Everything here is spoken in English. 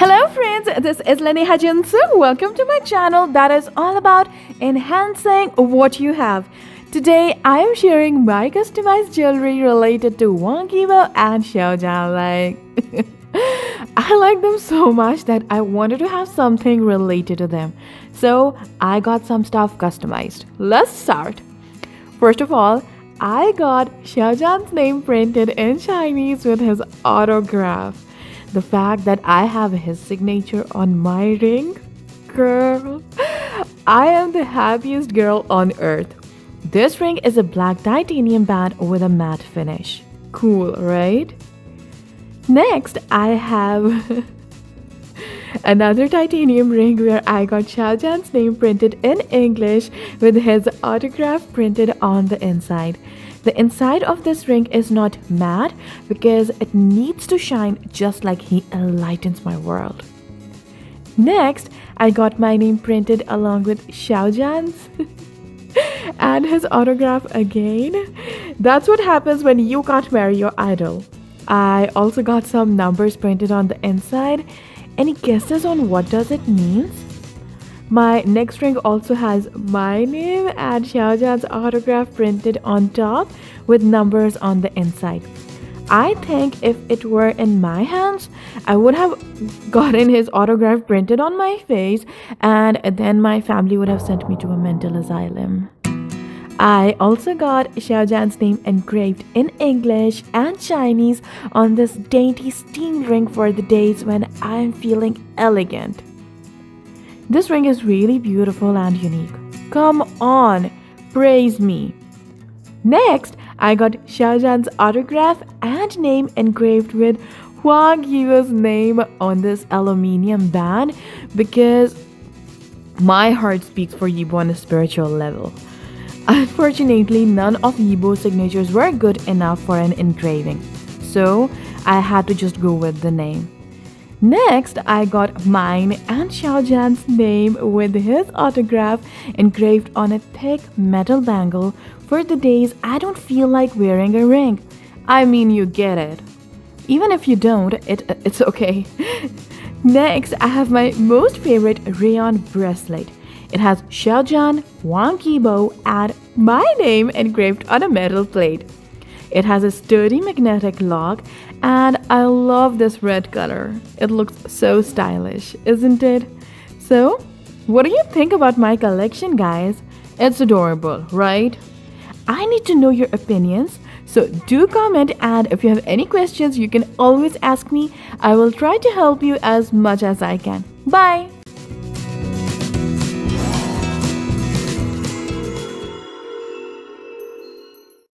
Hello friends, this is Lenny Hajinsu. Welcome to my channel that is all about enhancing what you have. Today I am sharing my customized jewelry related to Wang Yibo and Xiaojian. I like them so much that I wanted to have something related to them. So I got some stuff customized. Let's start. First of all, I got Xiaojian's name printed in Chinese with his autograph. The fact that I have his signature on my ring, girl, I am the happiest girl on earth. This ring is a black titanium band with a matte finish. Cool, right? Next, I have another titanium ring where I got Xiaojian's name printed in English with his autograph printed on the inside. The inside of this ring is not matte because it needs to shine just like he enlightens my world. Next, I got my name printed along with Xiaojian's and his autograph again. That's what happens when you can't marry your idol. I also got some numbers printed on the inside. Any guesses on what does it mean? My next ring also has my name and Xiaojian's autograph printed on top with numbers on the inside. I think if it were in my hands, I would have gotten his autograph printed on my face and then my family would have sent me to a mental asylum. I also got Xiaojian's name engraved in English and Chinese on this dainty steam ring for the days when I'm feeling elegant. This ring is really beautiful and unique. Come on, praise me. Next, I got Xiaojian's autograph and name engraved with Wang Yibo's name on this aluminium band because my heart speaks for Yibo on a spiritual level. Unfortunately, none of Yibo's signatures were good enough for an engraving, so I had to just go with the name. Next, I got mine and Xiaojian's name with his autograph engraved on a thick metal bangle for the days I don't feel like wearing a ring. I mean, you get it. Even if you don't, it's okay. Next, I have my most favorite rayon bracelet. It has Xiaojian, Wang Yibo, and my name engraved on a metal plate. It has a sturdy magnetic lock, and I love this red color. It looks so stylish, isn't it? So, what do you think about my collection, guys? It's adorable, right? I need to know your opinions, so do comment, and if you have any questions, you can always ask me. I will try to help you as much as I can. Bye!